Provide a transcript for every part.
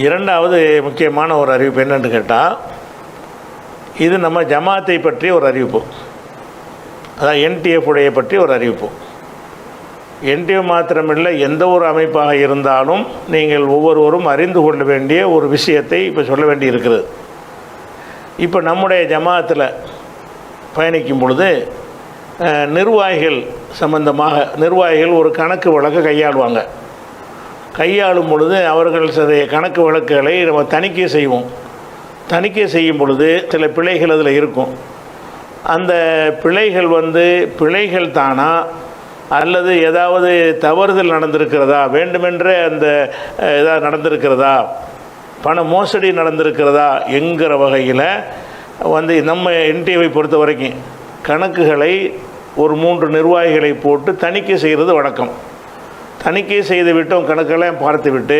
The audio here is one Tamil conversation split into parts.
இரண்டாவது முக்கியமான ஒரு அறிவிப்பு என்னென்னு கேட்டால், இது நம்ம ஜமாத்தை பற்றி ஒரு அறிவிப்பு, அதான் என்டிஎஃப் உடைய பற்றி ஒரு அறிவிப்பு. என்டிஎஃப் மாத்திரமில்லை, எந்த ஒரு அமைப்பாக இருந்தாலும் நீங்கள் ஒவ்வொருவரும் அறிந்து கொள்ள வேண்டிய ஒரு விஷயத்தை இப்போ சொல்ல வேண்டி இருக்கிறது. இப்போ நம்முடைய ஜமாத்தில் பயணிக்கும் பொழுது நிர்வாகிகள் சம்பந்தமாக நிர்வாகிகள் ஒரு கணக்கு வழக்கை கையாளுவாங்க. கையாளும் பொழுது அவர்கள் சில கணக்கு வழக்குகளை நம்ம தணிக்கை செய்வோம். தணிக்கை செய்யும் பொழுது சில பிழைகள் அதில் இருக்கும். அந்த பிழைகள் பிழைகள் தானா அல்லது ஏதாவது தவறுதல் நடந்திருக்கிறதா, வேண்டுமென்றே அந்த ஏதாவது நடந்திருக்கிறதா, பண மோசடி நடந்திருக்கிறதா என்கிற வகையில் நம்ம என்டிஏவை பொறுத்த வரைக்கும் கணக்குகளை ஒரு 3 நிர்வாகிகளை போட்டு தணிக்கை செய்கிறது வழக்கம். தணிக்கை செய்து விட்டோம், கணக்கெல்லாம் பார்த்து விட்டு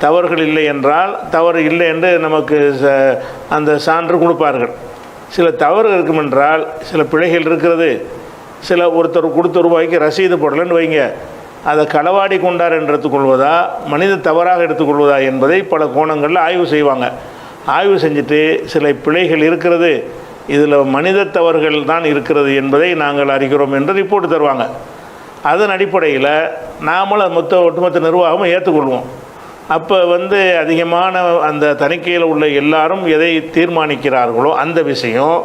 தவறுகள் இல்லை என்றால் தவறு இல்லை என்று நமக்கு அந்த சான்று கொடுப்பார்கள். சில தவறு இருக்கும் என்றால் சில பிழைகள் இருக்கிறது, சில ஒருத்தர் கொடுத்த ரூபாய்க்கு ரசீது போடலன்னு வைங்க, அதை களவாடி கொண்டார் என்று எடுத்துக்கொள்வதா மனித தவறாக எடுத்துக்கொள்வதா என்பதை பல கோணங்களில் ஆய்வு செய்வாங்க. ஆய்வு செஞ்சுட்டு சில பிழைகள் இருக்கிறது, இதில் மனித தவறுகள் தான் இருக்கிறது என்பதை நாங்கள் அறிகிறோம் என்று ரிப்போர்ட் தருவாங்க. அதன் அடிப்படையில் நாமளும் ஒட்டுமொத்த நிர்வாகமும் ஏற்றுக்கொள்வோம். அப்போ அதிகமான அந்த தணிக்கையில் உள்ள எல்லாரும் எதை தீர்மானிக்கிறார்களோ அந்த விஷயம்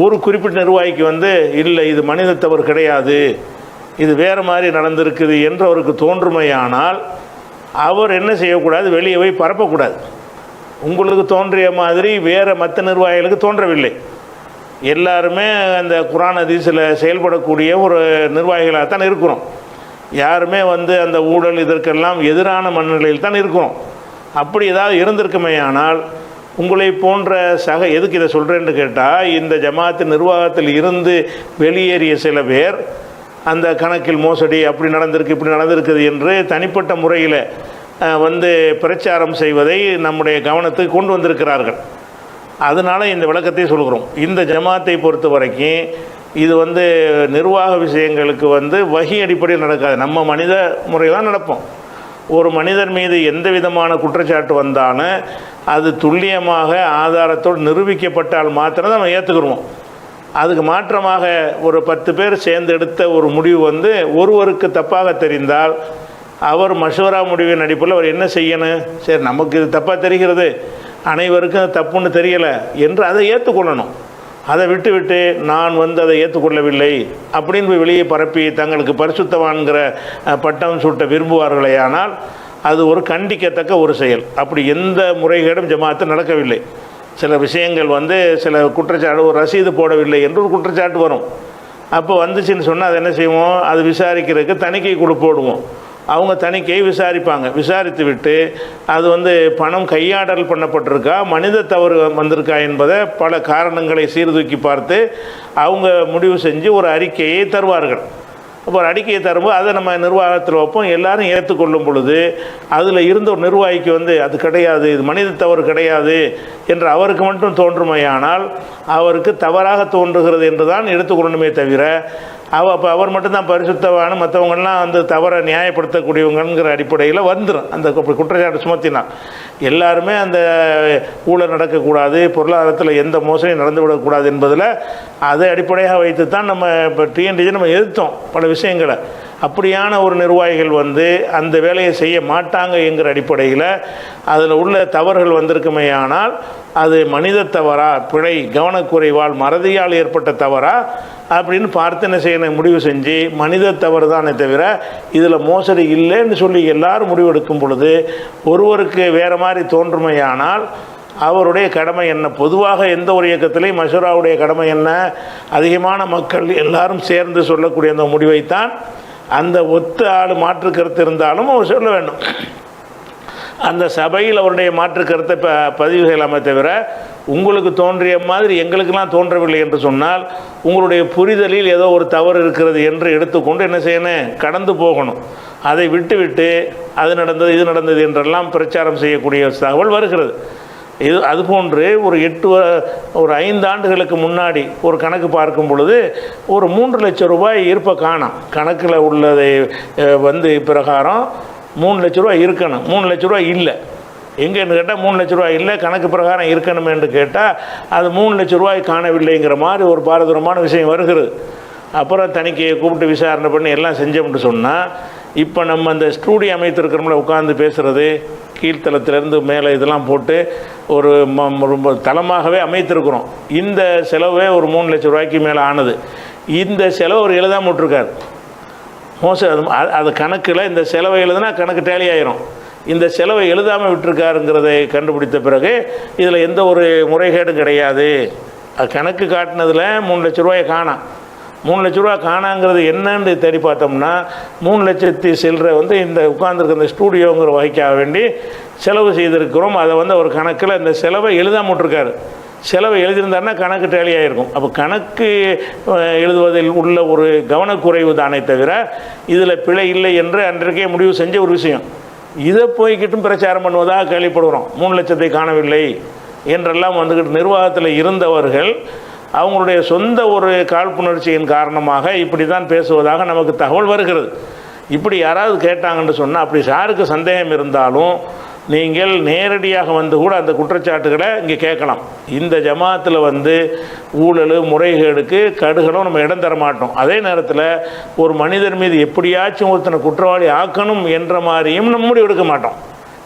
ஒரு குறிப்பிட்ட நிர்வாகிக்கு இல்லை, இது மனித தவறு கிடையாது, இது வேறு மாதிரி நடந்திருக்குது என்று அவருக்கு தோன்றுமையானால் அவர் என்ன செய்யக்கூடாது, வெளியே போய் பரப்பக்கூடாது. உங்களுக்கு தோன்றிய மாதிரி வேறு மற்ற நிர்வாகிகளுக்கு தோன்றவில்லை. எல்லாருமே அந்த குர்ஆன் ஹதீஸில் செயல்படக்கூடிய ஒரு நிர்வாகிகளாக தான் இருக்கிறோம். யாருமே அந்த ஊழல் இதற்கெல்லாம் எதிரான மனநிலையில் தான் இருக்கிறோம். அப்படி ஏதாவது இருந்திருக்குமே ஆனால் உங்களை போன்ற எதுக்கு இதை சொல்கிறேன்னு கேட்டால், இந்த ஜமாத்து நிர்வாகத்தில் இருந்து வெளியேறிய சில பேர் அந்த கணக்கில் மோசடி அப்படி நடந்திருக்கு இப்படி நடந்திருக்குது என்று தனிப்பட்ட முறையில் பிரச்சாரம் செய்வதை நம்முடைய கவனத்துக்கு கொண்டு வந்திருக்கிறார்கள். அதனால் இந்த விளக்கத்தை சொல்கிறோம். இந்த ஜமாத்தை பொறுத்த வரைக்கும் இது நிர்வாக விஷயங்களுக்கு வஹி அடிப்படையில் நடக்காது. நம்ம மனித முறையில் தான் நடப்போம். ஒரு மனிதர் மீது எந்த விதமான குற்றச்சாட்டு வந்தாலும் அது துல்லியமாக ஆதாரத்தோடு நிரூபிக்கப்பட்டால் மாத்திரம் நம்ம ஏற்றுக்கிறோம். அதுக்கு மாற்றமாக ஒரு 10 பேர் சேர்ந்து எடுத்த ஒரு முடிவு ஒருவருக்கு தப்பாக தெரிந்தால் அவர் மஷூரா முடிவின் அடிப்படையில் அவர் என்ன செய்யணும், சரி நமக்கு இது தப்பாக தெரிகிறது, அனைவருக்கும் தப்புன்னு தெரியலை என்று அதை ஏற்றுக்கொள்ளணும். அதை விட்டு நான் அதை ஏற்றுக்கொள்ளவில்லை அப்படின்னு வெளியே பரப்பி தங்களுக்கு பரிசுத்தவான்கிற பட்டம் சூட்ட விரும்புவார்களே, ஆனால் அது ஒரு கண்டிக்கத்தக்க ஒரு செயல். அப்படி எந்த முறைகேடும் ஜமாத்து நடக்கவில்லை. சில விஷயங்கள் சில குற்றச்சாட்டு, ஒரு ரசீது போடவில்லை என்று ஒரு குற்றச்சாட்டு வரும். அப்போ வந்துச்சுன்னு சொன்னால் அதை என்ன செய்வோம், அது விசாரிக்கிறதுக்கு தணிக்கை குழு போடுவோம். அவங்க தணிக்கையை விசாரிப்பாங்க. விசாரித்து விட்டு அது பணம் கையாடல் பண்ணப்பட்டிருக்கா, மனித தவறு வந்திருக்கா என்பதை பல காரணங்களை சீர்தூக்கி பார்த்து அவங்க முடிவு செஞ்சு ஒரு அறிக்கையை தருவார்கள். அப்போ ஒரு அறிக்கையை தரும்போது அதை நம்ம நிர்வாகத்தில் வைப்போம். எல்லாரும் ஏற்றுக்கொள்ளும் பொழுது அதில் இருந்த ஒரு நிர்வாகிக்கு அது கிடையாது, இது மனித தவறு கிடையாது என்று அவருக்கு மட்டும் தோன்றுமையானால் அவருக்கு தவறாக தோன்றுகிறது என்று தான் எடுத்துக்கொள்ளணுமே தவிர அப்போ அவர் மட்டும்தான் பரிசுத்தவான, மற்றவங்கள்லாம் தவறை நியாயப்படுத்தக்கூடியவங்கிற அடிப்படையில் வந்துடும். அந்த குற்றச்சாட்டு சுமத்தினால் எல்லாருமே அந்த ஊழல் நடக்கக்கூடாது, பொருளாதாரத்தில் எந்த மோசடியும் நடந்துவிடக்கூடாது என்பதில் அதை அடிப்படையாக வைத்து தான் நம்ம இப்போ டிஎன்டிஜி நம்ம எதிர்த்தோம் பல விஷயங்களை. அப்படியான ஒரு நிர்வாகிகள் அந்த வேலையை செய்ய மாட்டாங்க என்கிற அடிப்படையில் அதில் உள்ள தவறுகள் வந்திருக்குமே, ஆனால் அது மனித தவறா, பிழை, கவனக்குறைவால், மறதியால் ஏற்பட்ட தவறா அப்படின்னு பார்த்து என்ன செய்யணும், முடிவு செஞ்சு மனித தவறு தானே தவிர இதில் மோசடி இல்லைன்னு சொல்லி எல்லாரும் முடிவெடுக்கும் பொழுது ஒருவருக்கு வேறு மாதிரி தோன்றுமையானால் அவருடைய கடமை என்ன? பொதுவாக எந்த ஒரு இயக்கத்திலையும் மஷூராவுடைய கடமை என்ன? அதிகமான மக்கள் எல்லாரும் சேர்ந்து சொல்லக்கூடிய அந்த முடிவைத்தான் அந்த ஒத்த ஆள் மாற்று கருத்து இருந்தாலும் அவர் சொல்ல வேண்டும். அந்த சபையில் அவருடைய மாற்று கருத்தை பதிவு செய்யலாமே தவிர உங்களுக்கு தோன்றிய மாதிரி எங்களுக்கெல்லாம் தோன்றவில்லை என்று சொன்னால் உங்களுடைய புரிதலில் ஏதோ ஒரு தவறு இருக்கிறது என்று எடுத்துக்கொண்டு என்ன செய்யணும், கடந்து போகணும். அதை விட்டு அது நடந்தது இது நடந்தது என்றெல்லாம் பிரச்சாரம் செய்யக்கூடிய தகவல் வருகிறது. இது அதுபோன்று ஒரு 5 ஆண்டுகளுக்கு முன்னாடி ஒரு கணக்கு பார்க்கும் பொழுது ஒரு 3 லட்சம் ரூபாய் இருப்பை காணோம். கணக்கில் உள்ளதை பிரகாரம் 3 லட்ச ரூபாய் இருக்கணும், 3 லட்ச ரூபாய் இல்லை. எங்கேன்னு கேட்டால் 3 லட்ச ரூபாய் இல்லை, கணக்கு பிரகாரம் இருக்கணுமே என்று கேட்டால் அது 3 லட்ச ரூபாய் காணவில்லைங்கிற மாதிரி ஒரு பாரதூரமான விஷயம் வருகிறது. அப்புறம் தணிக்கையை கூப்பிட்டு விசாரணை பண்ணி எல்லாம் செஞ்சோம்னு சொன்னால், இப்போ நம்ம அந்த ஸ்டூடியோ அமைத்திருக்கிறோம்ல, உட்காந்து பேசுகிறது, கீழ்த்தளத்திலேருந்து மேலே இதெல்லாம் போட்டு ஒரு தளமாகவே அமைத்திருக்கிறோம். இந்த செலவே ஒரு 3 லட்ச ரூபாய்க்கு மேலே ஆனது. இந்த செலவு அவர் எழுதாமல் விட்டுருக்கார். அது கணக்கில் இந்த செலவை எழுதுனா கணக்கு டேலி ஆயிரும். இந்த செலவை எழுதாமல் விட்டுருக்காருங்கிறதை கண்டுபிடித்த பிறகு இதில் எந்த ஒரு முறைகேடும் கிடையாது. கணக்கு காட்டினதில் 3 லட்ச ரூபாயை காணாம். 3 லட்ச ரூபா காணாங்கிறது என்னன்னு தேடி பார்த்தோம்னா 3 லட்சத்தி சில்லரை இந்த உட்கார்ந்துருக்க இந்த ஸ்டூடியோங்கிற வகைக்காக வேண்டி செலவு செய்திருக்கிறோம். அதை ஒரு கணக்கில் இந்த செலவை எழுதாம விட்டுருக்காரு. செலவை எழுதியிருந்தாருன்னா கணக்கு டேலி ஆகிருக்கும். அப்போ கணக்கு எழுதுவதில் உள்ள ஒரு கவனக்குறைவு தானே தவிர இதில் பிழை இல்லை என்று அன்றைக்கே முடிவு செஞ்ச ஒரு விஷயம். இதை போய்கிட்டும் பிரச்சாரம் பண்ணுவதாக கேள்விப்படுகிறோம். 3 லட்சத்தை காணவில்லை என்றெல்லாம் நிர்வாகத்தில் இருந்தவர்கள் அவங்களுடைய சொந்த ஒரு காழ்ப்புணர்ச்சியின் காரணமாக இப்படி தான் பேசுவதாக நமக்கு தகவல் வருகிறது. இப்படி யாராவது கேட்டாங்கன்னு சொன்னால், அப்படி யாருக்கு சந்தேகம் இருந்தாலும் நீங்கள் நேரடியாக கூட அந்த குற்றச்சாட்டுகளை இங்கே கேட்கலாம். இந்த ஜமாத்தில் ஊழல் முறைகேடுக்கு கடுகளும் நம்ம இடம் தர மாட்டோம். அதே நேரத்தில் ஒரு மனிதர் மீது எப்படியாச்சும் ஒருத்தனை குற்றவாளி ஆக்கணும் என்ற மாதிரியும் நம்ம முடிவு எடுக்க மாட்டோம்.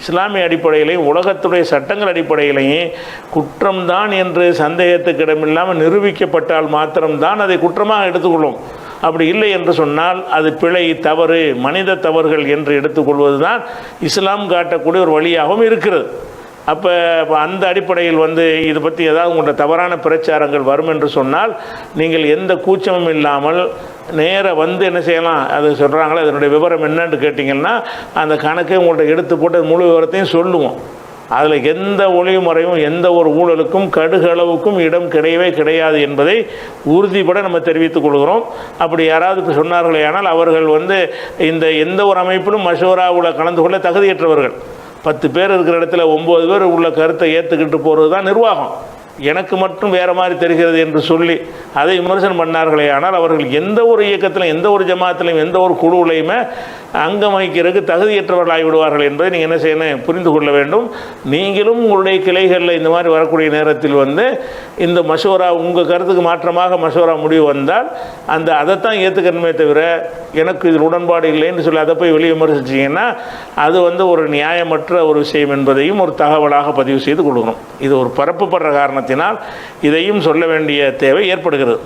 இஸ்லாமிய அடிப்படையிலையும் உலகத்துடைய சட்டங்கள் அடிப்படையிலையும் குற்றம்தான் என்று சந்தேகத்துக்கு இடமில்லாமல் நிரூபிக்கப்பட்டால் மாத்திரம்தான் அதை குற்றமாக எடுத்துக்கொள்ளும். அப்படி இல்லை என்று சொன்னால் அது பிழை, தவறு, மனித தவறுகள் என்று எடுத்துக்கொள்வது தான் இஸ்லாம் காட்டக்கூடிய ஒரு வழியாகவும் இருக்கிறது. அப்போ அந்த அடிப்படையில் இதை பற்றி ஏதாவது உங்களோட தவறான பிரச்சாரங்கள் வரும் என்று சொன்னால் நீங்கள் எந்த கூச்சமும் இல்லாமல் நேராக என்ன செய்யலாம். அது சொல்கிறாங்களே அதனுடைய விவரம் என்னன்னு கேட்டிங்கன்னா அந்த கணக்கை உங்கள்கிட்ட எடுத்து போட்டு முழு விவரத்தையும் சொல்லுவோம். அதில் எந்த ஒளிவு முறையும் எந்த ஒரு ஊழலுக்கும் கடுகளவுக்கும் இடம் கிடையாது என்பதை உறுதிப்பட நம்ம தெரிவித்துக் கொள்கிறோம். அப்படி யாராவது சொன்னார்களே ஆனால் அவர்கள் இந்த எந்த ஒரு அமைப்பிலும் மஷூராவில் கலந்து கொள்ள தகுதியற்றவர்கள். 10 பேர் இருக்கிற இடத்துல 9 பேர் உள்ள கருத்தை ஏற்றுக்கிட்டு போகிறது தான் நிர்வாகம். எனக்கு மட்டும் வேறு மாதிரி தெரிகிறது என்று சொல்லி அதை விமர்சனம் பண்ணார்களே ஆனால் அவர்கள் எந்த ஒரு இயக்கத்திலும் எந்த ஒரு ஜமாத்திலையும் எந்த ஒரு குழுவிலையுமே அங்கம் வகிக்கிறதுக்கு தகுதியற்றவர்களாகி விடுவார்கள் என்பதை நீங்கள் என்ன செய்யணும், புரிந்து கொள்ள வேண்டும். நீங்களும் உங்களுடைய கிளைகளில் இந்த மாதிரி வரக்கூடிய நேரத்தில் இந்த மஷூரா உங்கள் கருத்துக்கு மாற்றமாக மஷூரா முடிவு வந்தால் அதைத்தான் ஏற்றுக்கணுமே தவிர எனக்கு இதில் உடன்பாடு இல்லைன்னு சொல்லி அதை போய் வெளியே விமர்சிச்சிங்கன்னா அது ஒரு நியாயமற்ற ஒரு விஷயம் என்பதையும் ஒரு தகவலாக பதிவு செய்து கொடுக்கணும். இது ஒரு பரப்புப்படுற காரணத்தினால் இதையும் சொல்ல வேண்டிய தேவை ஏற்படுகிறது.